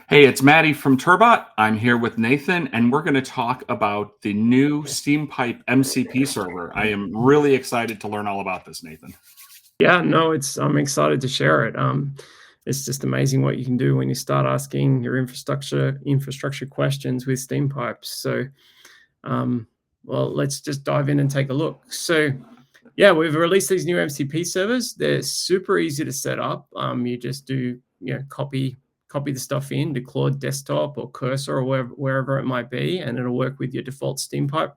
Hey, it's Maddie from Turbot. I'm here with Nathan, and we're going to talk about the new Steampipe MCP server. I am really excited to learn all about this, Nathan. Yeah, no, I'm excited to share it. It's just amazing what you can do when you start asking your infrastructure questions with Steampipe. So, well, let's just dive in and take a look. So, yeah, we've released these new MCP servers. They're super easy to set up. You just do, copy the stuff in to Claude Desktop or Cursor or wherever it might be, and it'll work with your default Steampipe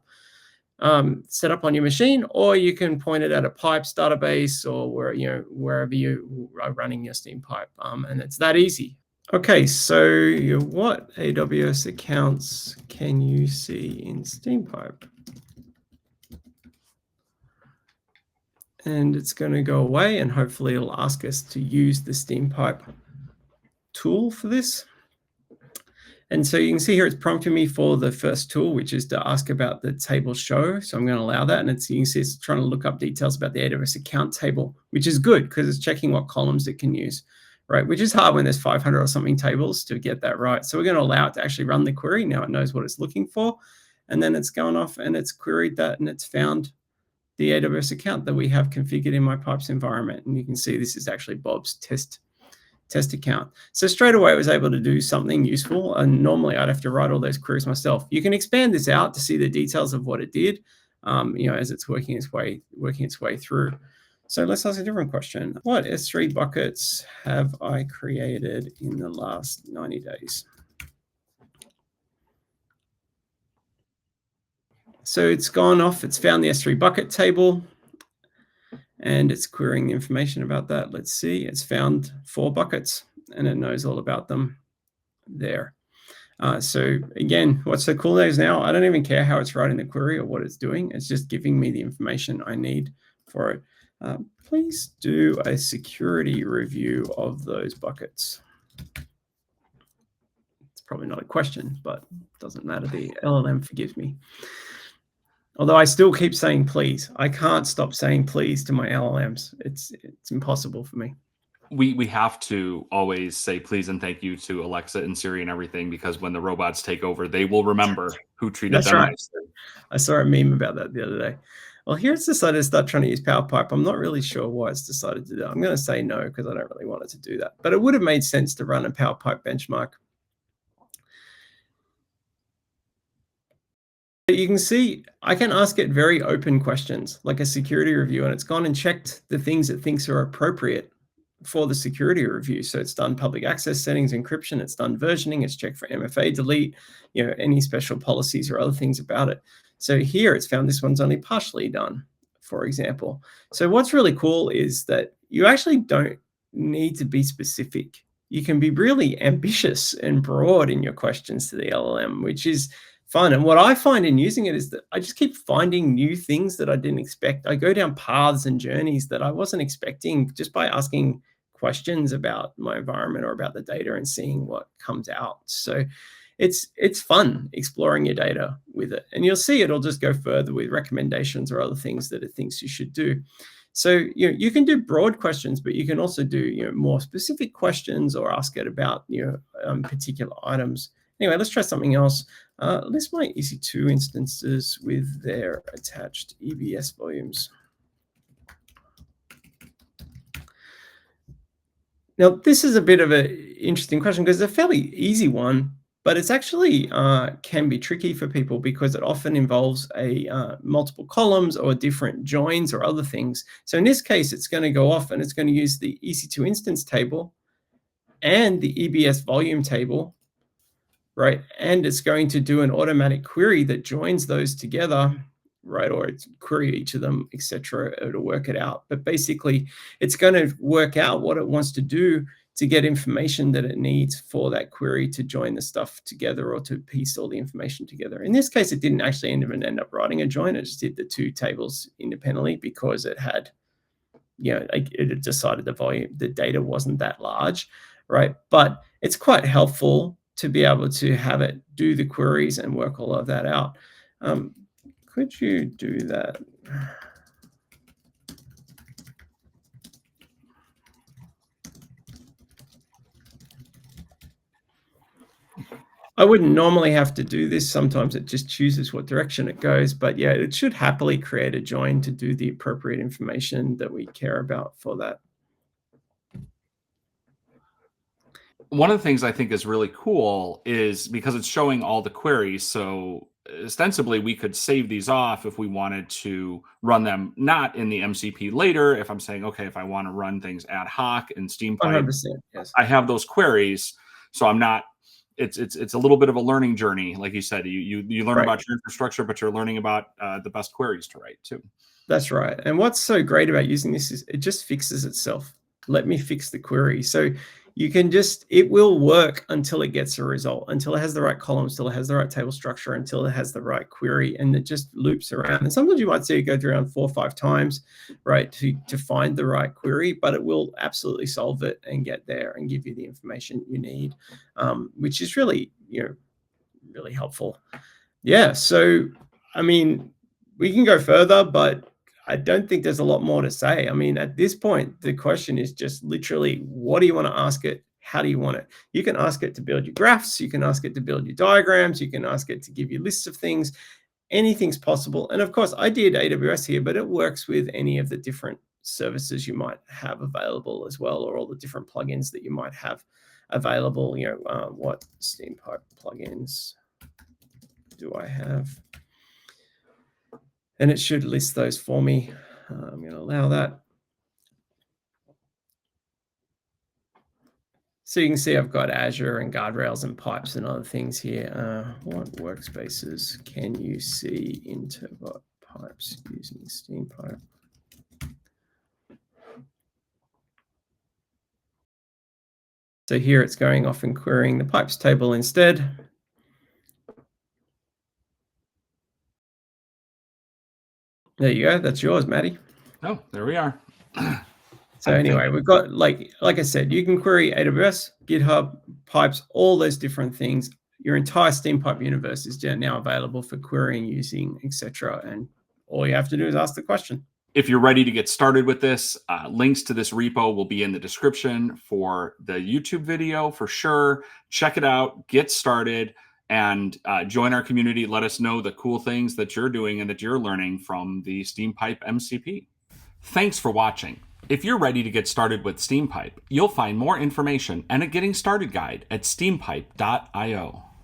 set up on your machine, or you can point it at a pipes database or wherever you are running your Steampipe, and it's that easy. Okay, so what AWS accounts can you see in Steampipe? And it's going to go away, and hopefully it'll ask us to use the Steampipe tool for this. And so you can see here it's prompting me for the first tool, which is to ask about the table show. So I'm going to allow that. And you can see it's trying to look up details about the AWS account table, which is good because it's checking what columns it can use, right? Which is hard when there's 500 or something tables to get that right. So we're going to allow it to actually run the query. Now it knows what it's looking for. And then it's gone off and it's queried that and it's found the AWS account that we have configured in my pipes environment. And you can see this is actually Bob's test account. So straight away I was able to do something useful, and normally I'd have to write all those queries myself. You can expand this out to see the details of what it did, as it's working its way through. So let's ask a different question. What S3 buckets have I created in the last 90 days? So it's gone off, it's found the S3 bucket table, and it's querying the information about that. Let's see, it's found 4 buckets and it knows all about them there. So again, what's so cool is now I don't even care how it's writing the query or what it's doing. It's just giving me the information I need for it. Please do a security review of those buckets. It's probably not a question, but it doesn't matter. The LLM forgives me. Although I still keep saying please. I can't stop saying please to my LLMs. It's impossible for me. We have to always say please and thank you to Alexa and Siri and everything, because when the robots take over, they will remember who treated them nicely. I saw a meme about that the other day. Well, here it's decided to start trying to use PowerPipe. I'm not really sure why it's decided to do that. I'm going to say no because I don't really want it to do that. But it would have made sense to run a PowerPipe benchmark. You can see I can ask it very open questions like a security review, and it's gone and checked the things it thinks are appropriate for the security review. So it's done public access settings, encryption, it's done versioning, it's checked for MFA delete, any special policies or other things about it. So here it's found this one's only partially done, for example. So what's really cool is that you actually don't need to be specific. You can be really ambitious and broad in your questions to the LLM, which is fun. And what I find in using it is that I just keep finding new things that I didn't expect. I go down paths and journeys that I wasn't expecting just by asking questions about my environment or about the data and seeing what comes out. So it's fun exploring your data with it. And you'll see it'll just go further with recommendations or other things that it thinks you should do. So you can do broad questions, but you can also do more specific questions or ask it about particular items. Anyway, let's try something else. List my EC2 instances with their attached EBS volumes. Now, this is a bit of an interesting question because it's a fairly easy one, but it's actually can be tricky for people because it often involves multiple columns or different joins or other things. So in this case, it's going to go off and it's going to use the EC2 instance table and the EBS volume table, right? And it's going to do an automatic query that joins those together, right? Or it's query each of them, etc. It'll work it out. But basically, it's going to work out what it wants to do to get information that it needs for that query to join the stuff together or to piece all the information together. In this case, it didn't actually even end up writing a join. It just did the 2 tables independently because it had, it had decided the data wasn't that large, right? But it's quite helpful to be able to have it do the queries and work all of that out. Could you do that? I wouldn't normally have to do this. Sometimes it just chooses what direction it goes, but yeah, it should happily create a join to do the appropriate information that we care about for that. One of the things I think is really cool is because it's showing all the queries. So ostensibly, we could save these off if we wanted to run them not in the MCP later. If I'm saying, okay, if I want to run things ad hoc in Steampipe, 100%, yes. I have those queries. So I'm not. It's a little bit of a learning journey, like you said. You learn Right. about your infrastructure, but you're learning about the best queries to write too. That's right. And what's so great about using this is it just fixes itself. Let me fix the query. So you can just, it will work until it gets a result, until it has the right columns, until it has the right table structure, until it has the right query, and it just loops around. And sometimes you might see it go through around 4 or 5 times, right, to find the right query, but it will absolutely solve it and get there and give you the information you need, which is really, really helpful. Yeah. So, I mean, we can go further, but I don't think there's a lot more to say. I mean, at this point, the question is just literally, what do you want to ask it? How do you want it? You can ask it to build your graphs. You can ask it to build your diagrams. You can ask it to give you lists of things. Anything's possible. And of course, I did AWS here, but it works with any of the different services you might have available as well, or all the different plugins that you might have available. What Steampipe plugins do I have? And it should list those for me. I'm going to allow that. So you can see I've got Azure and guardrails and pipes and other things here. What workspaces can you see in Turbot pipes using Steampipe? So here it's going off and querying the pipes table instead. There you go. That's yours, Maddie. Oh, there we are. So anyway, we've got, like I said, you can query AWS, GitHub, pipes, all those different things. Your entire Steampipe universe is now available for querying, using, etc. And all you have to do is ask the question. If you're ready to get started with this, links to this repo will be in the description for the YouTube video for sure. Check it out, get started, and join our community. Let us know the cool things that you're doing and that you're learning from the Steampipe MCP. Thanks for watching. If you're ready to get started with Steampipe, you'll find more information and a getting started guide at steampipe.io.